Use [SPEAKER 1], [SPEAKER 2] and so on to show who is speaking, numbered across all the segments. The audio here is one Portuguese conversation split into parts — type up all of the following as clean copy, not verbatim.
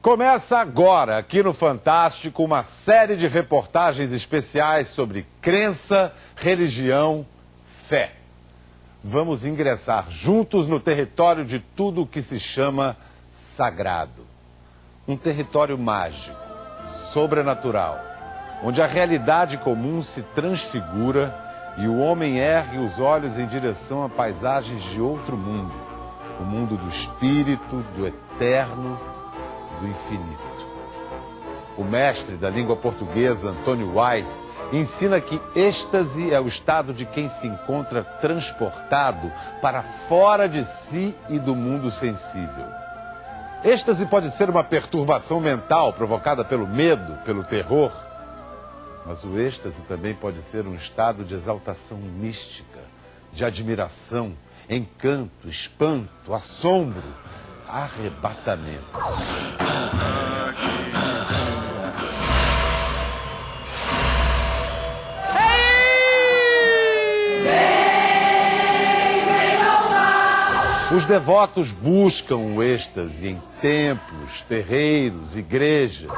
[SPEAKER 1] Começa agora, aqui no Fantástico, uma série de reportagens especiais sobre crença, religião, fé. Vamos ingressar juntos no território de tudo o que se chama sagrado. Um território mágico, sobrenatural, onde a realidade comum se transfigura e o homem ergue os olhos em direção a paisagens de outro mundo. O mundo do espírito, do eterno, do infinito. O mestre da língua portuguesa, Antônio Weiss, ensina que êxtase é o estado de quem se encontra transportado para fora de si e do mundo sensível. Êxtase pode ser uma perturbação mental provocada pelo medo, pelo terror, mas o êxtase também pode ser um estado de exaltação mística, de admiração, encanto, espanto, assombro, arrebatamento. Os devotos buscam o êxtase em templos, terreiros, igrejas.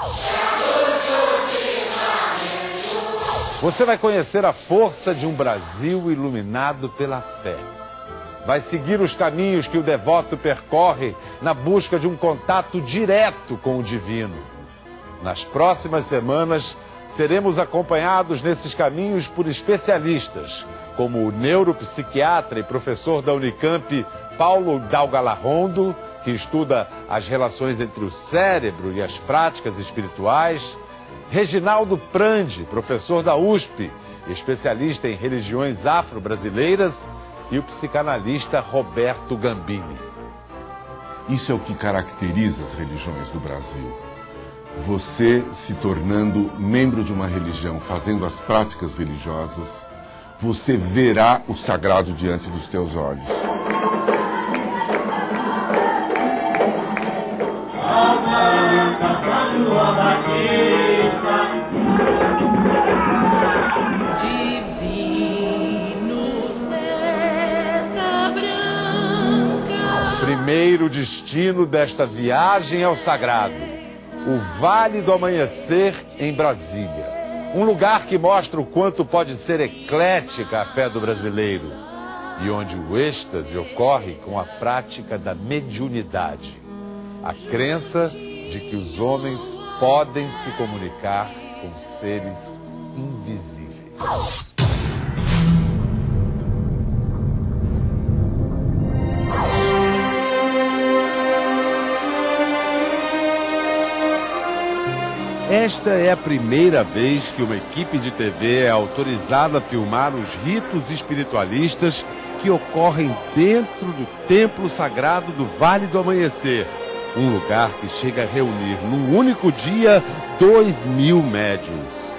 [SPEAKER 1] Você vai conhecer a força de um Brasil iluminado pela fé. Vai seguir os caminhos que o devoto percorre na busca de um contato direto com o divino. Nas próximas semanas, seremos acompanhados nesses caminhos por especialistas, como o neuropsiquiatra e professor da Unicamp, Paulo Dalgalarrondo, que estuda as relações entre o cérebro e as práticas espirituais, Reginaldo Prandi, professor da USP, especialista em religiões afro-brasileiras, e o psicanalista Roberto Gambini.
[SPEAKER 2] Isso é o que caracteriza as religiões do Brasil. Você se tornando membro de uma religião, fazendo as práticas religiosas, você verá o sagrado diante dos teus olhos.
[SPEAKER 1] Primeiro destino desta viagem ao sagrado, o Vale do Amanhecer em Brasília. Um lugar que mostra o quanto pode ser eclética a fé do brasileiro e onde o êxtase ocorre com a prática da mediunidade. A crença de que os homens podem se comunicar com seres invisíveis. Esta é a primeira vez que uma equipe de TV é autorizada a filmar os ritos espiritualistas que ocorrem dentro do templo sagrado do Vale do Amanhecer. Um lugar que chega a reunir num único dia 2.000 médiuns.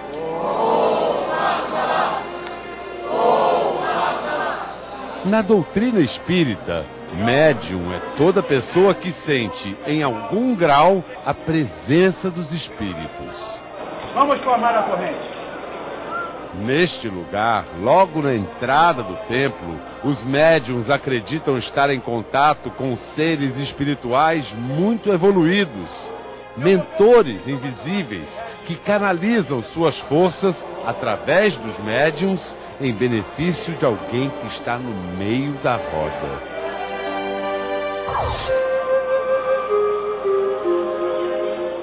[SPEAKER 1] Na doutrina espírita, médium é toda pessoa que sente, em algum grau, a presença dos espíritos.
[SPEAKER 3] Vamos formar a corrente.
[SPEAKER 1] Neste lugar, logo na entrada do templo, os médiuns acreditam estar em contato com seres espirituais muito evoluídos, mentores invisíveis que canalizam suas forças através dos médiuns em benefício de alguém que está no meio da roda.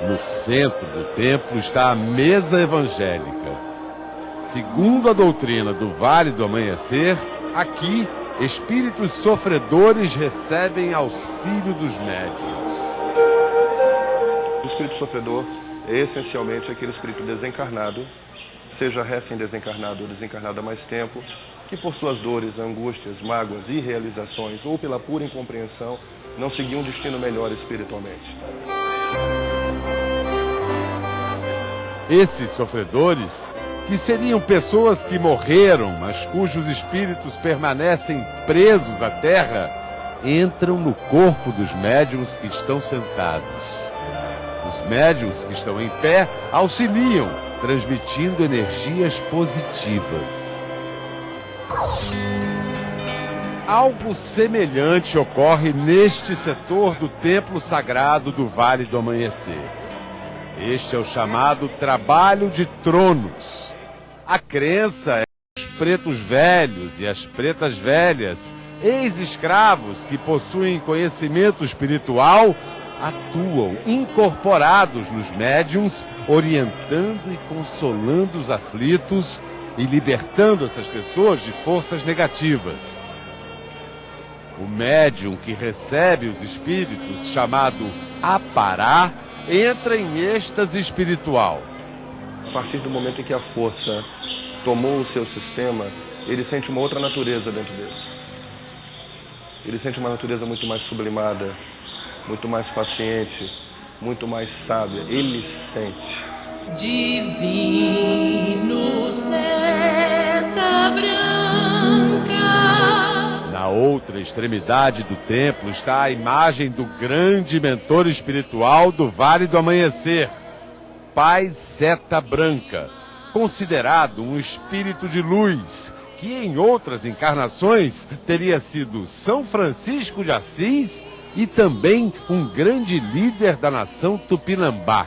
[SPEAKER 1] No centro do templo está a mesa evangélica. Segundo a doutrina do Vale do Amanhecer, aqui, espíritos sofredores recebem auxílio dos médiuns.
[SPEAKER 4] O espírito sofredor é essencialmente aquele espírito desencarnado, seja recém-desencarnado ou desencarnado há mais tempo, que por suas dores, angústias, mágoas e realizações, ou pela pura incompreensão, não seguiu um destino melhor espiritualmente.
[SPEAKER 1] Esses sofredores, que seriam pessoas que morreram, mas cujos espíritos permanecem presos à terra, entram no corpo dos médiuns que estão sentados. Os médiuns que estão em pé auxiliam, transmitindo energias positivas. Algo semelhante ocorre neste setor do templo sagrado do Vale do Amanhecer. Este é o chamado trabalho de tronos. A crença é que os pretos velhos e as pretas velhas, ex-escravos que possuem conhecimento espiritual, atuam incorporados nos médiuns, orientando e consolando os aflitos e libertando essas pessoas de forças negativas. O médium que recebe os espíritos, chamado apará, entra em êxtase espiritual.
[SPEAKER 4] A partir do momento em que a força tomou o seu sistema, ele sente uma outra natureza dentro dele. Ele sente uma natureza muito mais sublimada, muito mais paciente, muito mais sábia. Ele sente.
[SPEAKER 5] Divino seta branca.
[SPEAKER 1] Na outra extremidade do templo está a imagem do grande mentor espiritual do Vale do Amanhecer, Pai Seta Branca, considerado um espírito de luz, que em outras encarnações teria sido São Francisco de Assis e também um grande líder da nação Tupinambá.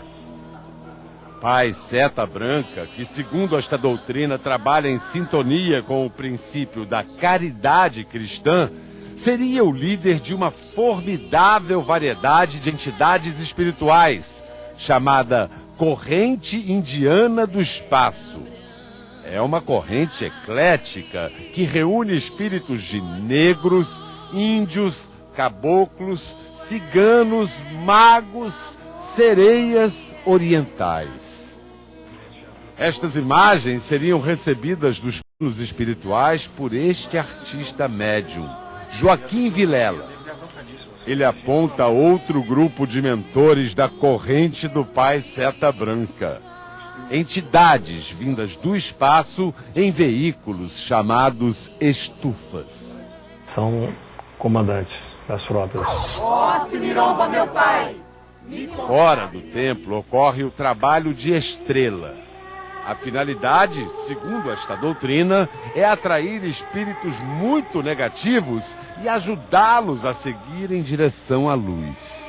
[SPEAKER 1] Pai Seta Branca, que segundo esta doutrina trabalha em sintonia com o princípio da caridade cristã, seria o líder de uma formidável variedade de entidades espirituais, chamada Corrente Indiana do Espaço. É uma corrente eclética que reúne espíritos de negros, índios, caboclos, ciganos, magos, sereias orientais. Estas imagens seriam recebidas dos planos espirituais por este artista médium, Joaquim Vilela. Ele aponta outro grupo de mentores da corrente do Pai Seta Branca. Entidades vindas do espaço em veículos chamados estufas.
[SPEAKER 6] São comandantes das frotas.
[SPEAKER 5] Ó, Simiromba, meu pai!
[SPEAKER 1] Fora do templo ocorre o trabalho de estrela. A finalidade, segundo esta doutrina, é atrair espíritos muito negativos e ajudá-los a seguir em direção à luz.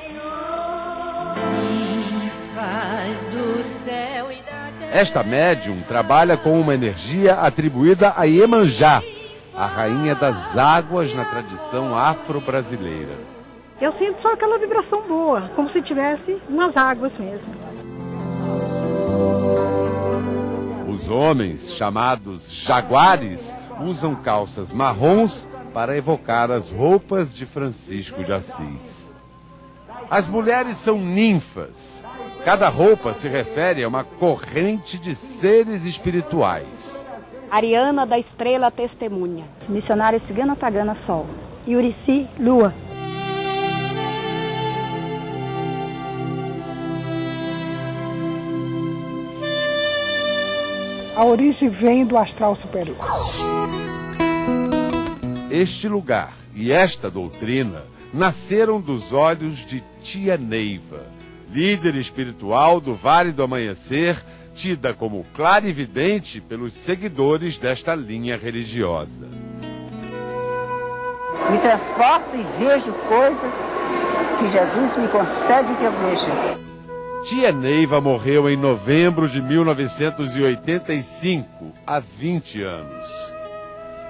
[SPEAKER 1] Esta médium trabalha com uma energia atribuída a Iemanjá, a rainha das águas na tradição afro-brasileira.
[SPEAKER 7] Eu sinto só aquela vibração boa, como se tivesse nas águas mesmo.
[SPEAKER 1] Os homens, chamados jaguares, usam calças marrons para evocar as roupas de Francisco de Assis. As mulheres são ninfas. Cada roupa se refere a uma corrente de seres espirituais.
[SPEAKER 7] Ariana da Estrela Testemunha. Missionária Cigana Tagana Sol. Yurici Lua. A origem vem do astral superior.
[SPEAKER 1] Este lugar e esta doutrina nasceram dos olhos de Tia Neiva, líder espiritual do Vale do Amanhecer, tida como clarividente pelos seguidores desta linha religiosa.
[SPEAKER 8] Me transporto e vejo coisas que Jesus me concede que eu veja.
[SPEAKER 1] Tia Neiva morreu em novembro de 1985, há 20 anos.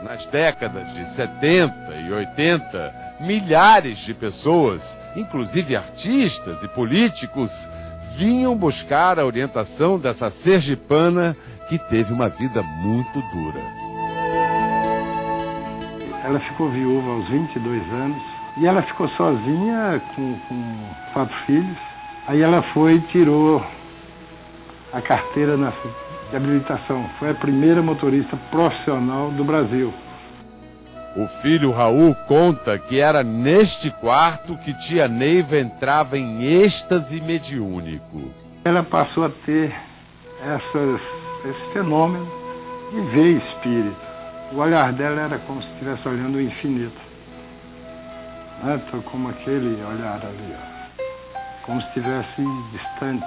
[SPEAKER 1] Nas décadas de 70 e 80, milhares de pessoas, inclusive artistas e políticos, vinham buscar a orientação dessa sergipana que teve uma vida muito dura.
[SPEAKER 6] Ela ficou viúva aos 22 anos e ela ficou sozinha com 4 filhos. Aí ela foi e tirou a carteira de habilitação. Foi a primeira motorista profissional do Brasil.
[SPEAKER 1] O filho Raul conta que era neste quarto que Tia Neiva entrava em êxtase mediúnico.
[SPEAKER 6] Ela passou a ter esse fenômeno de ver espírito. O olhar dela era como se estivesse olhando o infinito. Né? Como aquele olhar ali, ó. Como se estivesse distante.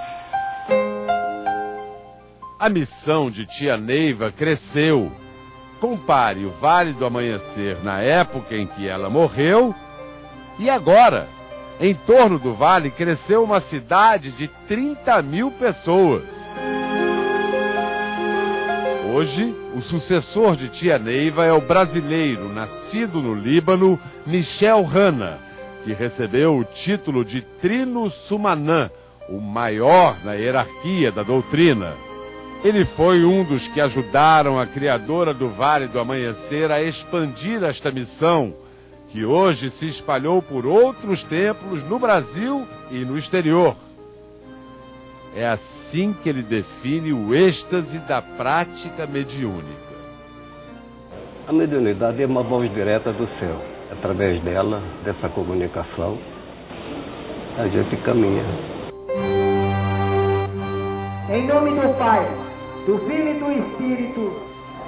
[SPEAKER 1] A missão de Tia Neiva cresceu. Compare o Vale do Amanhecer na época em que ela morreu e agora. Em torno do vale cresceu uma cidade de 30 mil pessoas. Hoje, o sucessor de Tia Neiva é o brasileiro, nascido no Líbano, Michel Hanna, que recebeu o título de Trino Sumanã, o maior na hierarquia da doutrina. Ele foi um dos que ajudaram a criadora do Vale do Amanhecer a expandir esta missão, que hoje se espalhou por outros templos no Brasil e no exterior. É assim que ele define o êxtase da prática mediúnica.
[SPEAKER 9] A mediunidade é uma voz direta do céu. Através dela, dessa comunicação, a gente caminha.
[SPEAKER 3] Em nome do Pai, do Filho e do Espírito,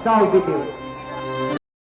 [SPEAKER 3] salve Deus.